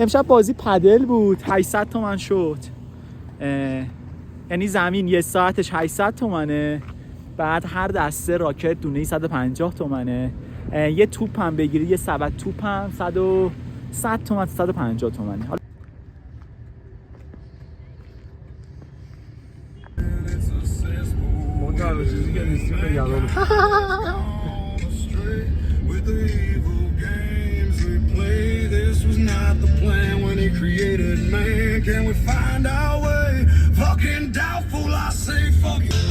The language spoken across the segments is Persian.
امشب بازی پدل بود، 800 تومن شد. یعنی زمین یه ساعتش 800 تومنه، بعد هر دسته راکت دونه 150 تومنه، یه توپ هم بگیری، یه سبد توپ هم 100 تومن 150 تومنه. منتها چیزی که نیستیم بگم This was not the plan when he created man. Can we find our way? Fucking doubtful, I say fuck you.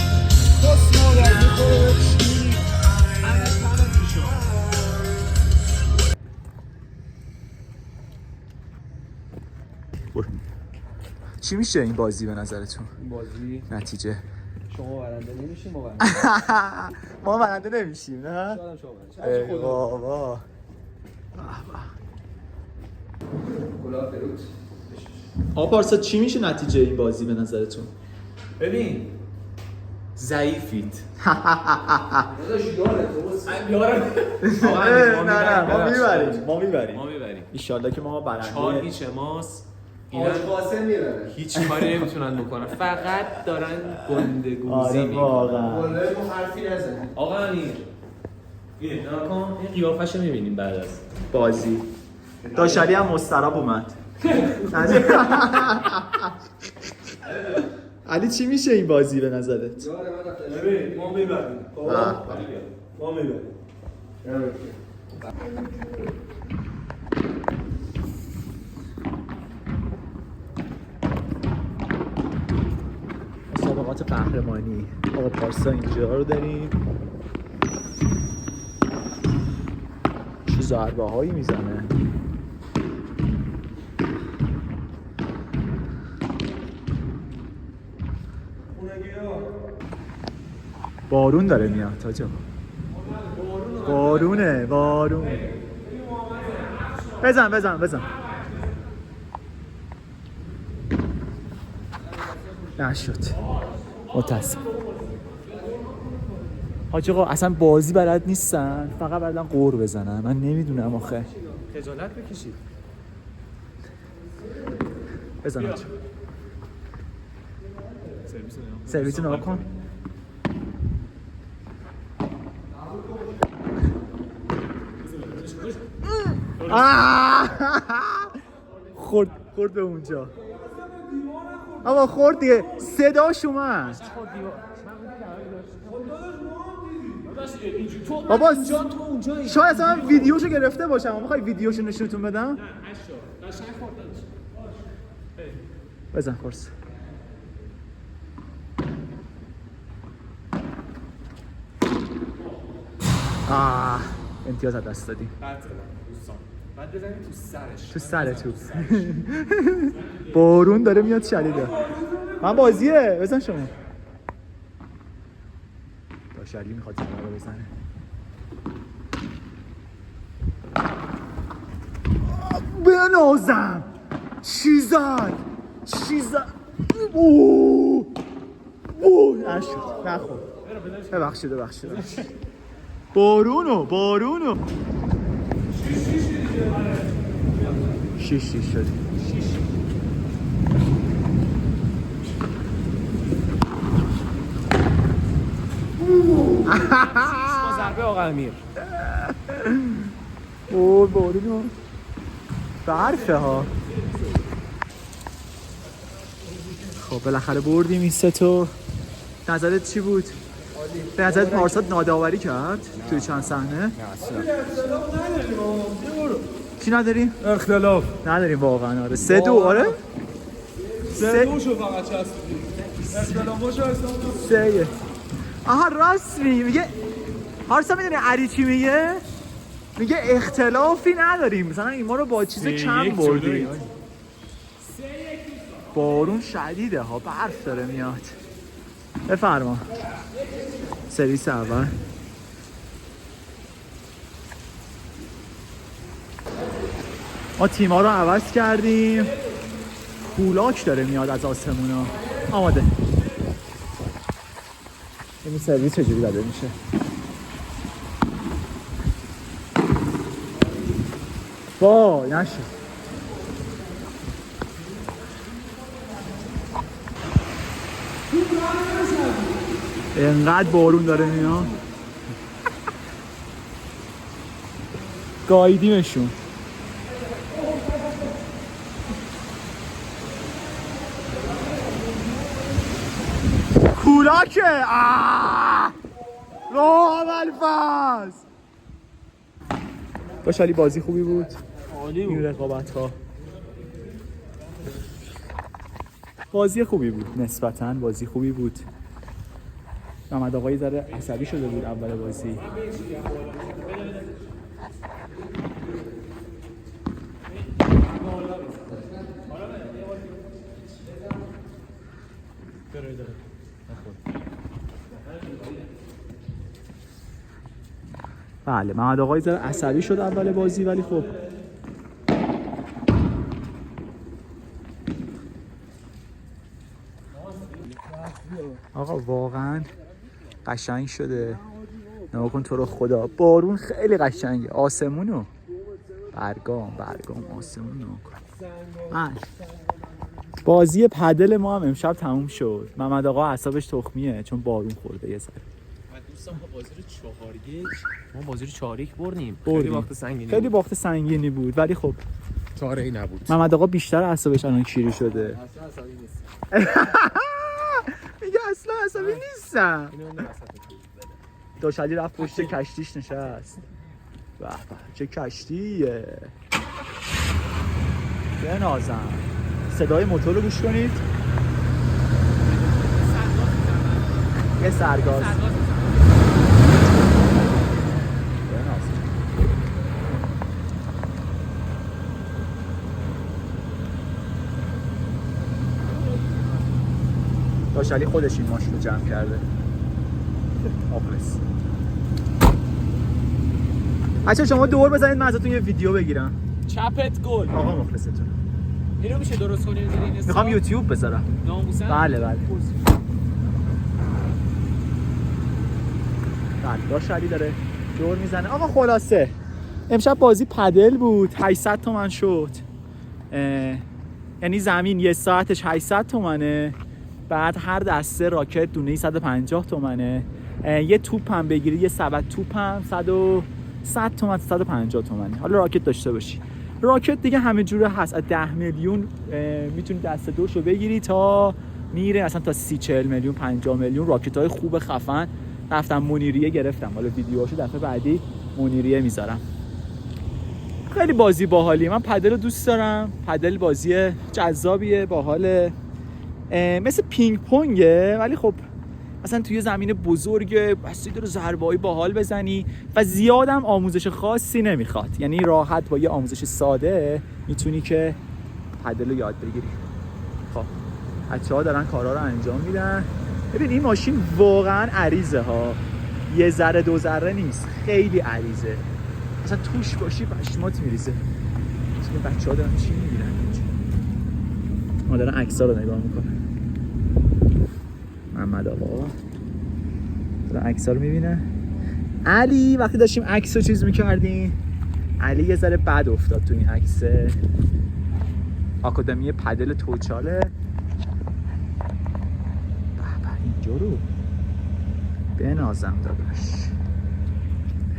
چی میشه این بازی به نظرتون؟ این بازی نتیجه شما برنده نمیشیم ما ما برنده نمیشیم نه؟ شاید شما بابا کلاه فروت آقا پارسا چی میشه نتیجه این بازی به نظرتون؟ ببین ضعیفید. داداش نه ما میبریم میبریم ان شاءالله که ما برنده 4-0 ماست. آج قاسم میبره هیچ کاری نمیتونن بکنن، فقط دارن گندگوزی آره میکنن. واقعا والله ما حرفی نزنیم. آقا امیر این نگاه کن، این قیافه‌شو میبینیم بعد از بازی داشلی هم مستراب اومد. علی چی میشه این بازی به نظرت؟ ببین ما میبریم ما میبریم مسابقات قهرمانی آقا پارسا اینجا رو داریم. چه ضربه هایی میزنه. بارون داره میاد تاجا. بارون بزن نشد متاسف. حاج آقا اصلا بازی بلد نیستن، فقط بلدن قور بزنن. من نمیدونم آخه. خجالت بکشید. بزن حاج. سرویس رو نگاه کن. خورد به اونجا. اما خورد دیگه، صداش اومد. بابا شاید اصلا من ویدیوشو گرفته باشم. میخوای ویدیوشو نشونتون بدم؟ بزن خورس. امتیاز از دست دادیم. بعد بزنیم تو سرش. تو سر توپ. بارون داره میاد شدیده. من بازیه بزن شما. داشلی میخواد زنه رو بزنه. بنازم چی زد اوه نشد نخورد. ببخشید بارونو شیش شد. با ضربه آقا امیر. بارونو برفه ها. خب بالاخره بردیم این ستو. نظرت چی بود؟ به نظرت پارسا ناداوری کرد توی چند صحنه؟ چی نداریم؟ اختلاف نداریم واقعا. آره 3-2 آره؟ 3-2 شو فقط چسبیدیم. اختلافاشو حساب کن. 3. آها راست میگه. پارسا میدونی علی چی میگه اختلافی نداریم، مثلا این ما رو با چیز کم بردیم. بارون شدیده ها، برف داره میاد. بفرما. سرویس اول. ما تیما رو عوض کردیم. کولاک داره میاد از آسمونا. آماده. این سرویس چجوری داده میشه؟ وای نشد. انقدر بارون داره میاد. گاییدیمشون. کولاکه راه الفاز. باشه بازی خوبی بود. عالی بود. این رقابت ها بازی خوبی بود، نسبتاً بازی خوبی بود. محمد آقایی ذره عصبی شده بود اول بازی. بله محمد آقایی ذره عصبی شد اول بازی، ولی خب آقا واقعا قشنگ شده. نگاه کن تو رو خدا، بارون خیلی قشنگه. آسمونو برگام آسمونو کن. بازی پدل ما هم امشب تموم شد. محمد آقا اعصابش تخمیه چون بارون خورده یه سر. دوستان بازی رو 4-1 ما بازی رو 4-1 بردیم. خیلی باخت سنگینی بود ولی خب چاره‌ای نبود. محمد آقا بیشتر اعصابش الان کیری شده. اصلا عصبی نیست. میگه اصلا عصبی نیستم. داشتی رفت پشت کشتیش نشست. به به چه کشتیه. بنازم. صدای موتور رو گوش کنید. یه سرگاز. داشتی خودش این ماشین رو جمع کرده. آفرس. بچه شما دور بزنید من ازتون یه ویدیو بگیرم. چپت گل. آقا مخلصتون. اینو میشه درست کنی بذاری این میخوام یوتیوب بذارم. ناموسن؟ بله. بله داشتی داره دور میزنه. آقا خلاصه امشب بازی پدل بود. 800 تومن شد. یعنی زمین یه ساعتش 800 تومنه. بعد هر دسته راکت دونه 150 تومنه. یه توپ هم بگیری، یه سبد توپ هم 100 تومن 150 تومنه. حالا راکت داشته باشی. راکت دیگه همه جوره هست. از 10 میلیون میتونی دسته دوشو بگیری تا میره اصلا تا 30-40 میلیون 50 میلیون. راکت‌های خوب خفن. رفتم منیریه گرفتم. حالا ویدیوهاشو دفعه بعدی منیریه میذارم. خیلی بازی باحالیه. من پدل رو دوست دارم. پدل بازی جذابیه، باحاله. مثل پینگ پونگه ولی خب مثلا توی زمین بزرگه، بسید رو ضربه‌ای باحال بزنی و زیادم آموزش خاصی نمیخواد. یعنی راحت با یه آموزش ساده میتونی که پدل رو یاد بگیری. خب بچه‌ها دارن کارا رو انجام میدن. ببین این ماشین واقعا عریضه ها، یه ذره دو ذره نیست، خیلی عریضه. مثلا توش باشی پشمات میریزه. مثلا بچه‌ها دارن چی میگیرن اینجا. ما دارن عکس‌ها رو نگاه میکنن. محمد آقا دارن عکس‌ها رو میبینه. علی وقتی داشتیم عکس رو چیز میکردیم، علی یه ذره بد افتاد تو این عکس. آکادمی پدل توچاله. اینجا رو بنازم داداش،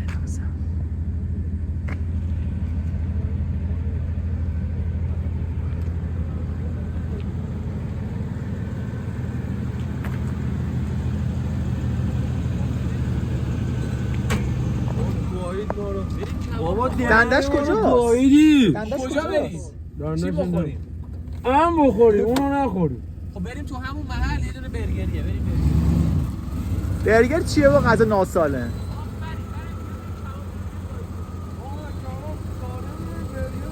بنازم. بابا دندش کجاست؟ گاییدی. دندش کجا بریم؟ چی بخوریم؟ هم بخوریم اونو نخوریم. خب بریم تو همون محل یه دونه برگریه. بریم برگر چیه با غذا ناسالم؟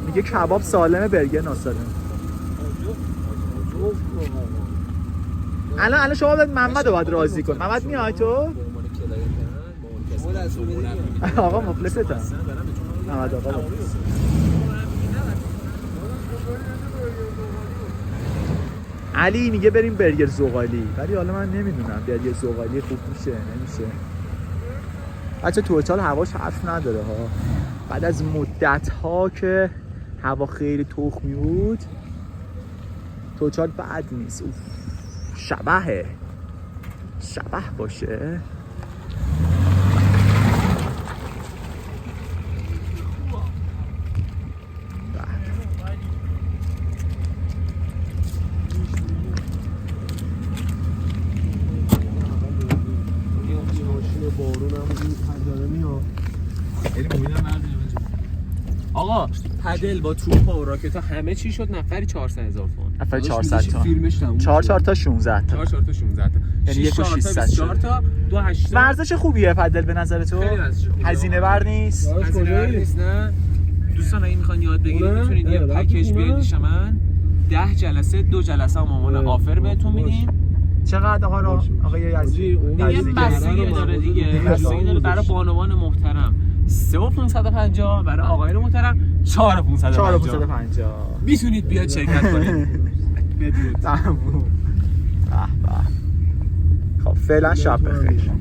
میگه کباب سالمه، برگر ناسالم. الان شما باید محمد رو باید راضی کن. محمد میای تو؟ آقا مخلصتم. محمد آقا مخلص. علی میگه بریم برگر زغالی، ولی حالا من نمیدونم برگر زغالی خوب میشه نمیشه. بچه توچال هواش حرف نداره ها. بعد از مدت ها که هوا خیلی تخمی بود، توچال بد نیست. اوف. شبهه شبح باشه. آقا پدل با توپ و راکت ها همه چی شد نفری 400,000 تومان. نفر 400 تا. فیلمش تموم 4 تا 16 تا. 4 تا 16 تا. یعنی 1 و 600 24 تا 280. ورزش خوبیه پدل به نظر تو؟ خیلی ورزش خوبیه. هزینه بر نیست. داداش هزینه کجایی؟ نیست نه. دوستان اگه میخوان یاد بگیرید اونه؟ میتونید یه رفتی پکیج اونه؟ بیاید پیش من. 10 جلسه 2 جلسه هم عنوان آفر بهتون میدیم. چقدر آقای عزیزی؟ دیگه بستگی داره دیگه. بستگی داره برای بانوان محترم 3550 برای آقایان محترم 4550 4550 میتونید بیاد شرکت کنید. تموم. به به. خب فعلا شب بخیر.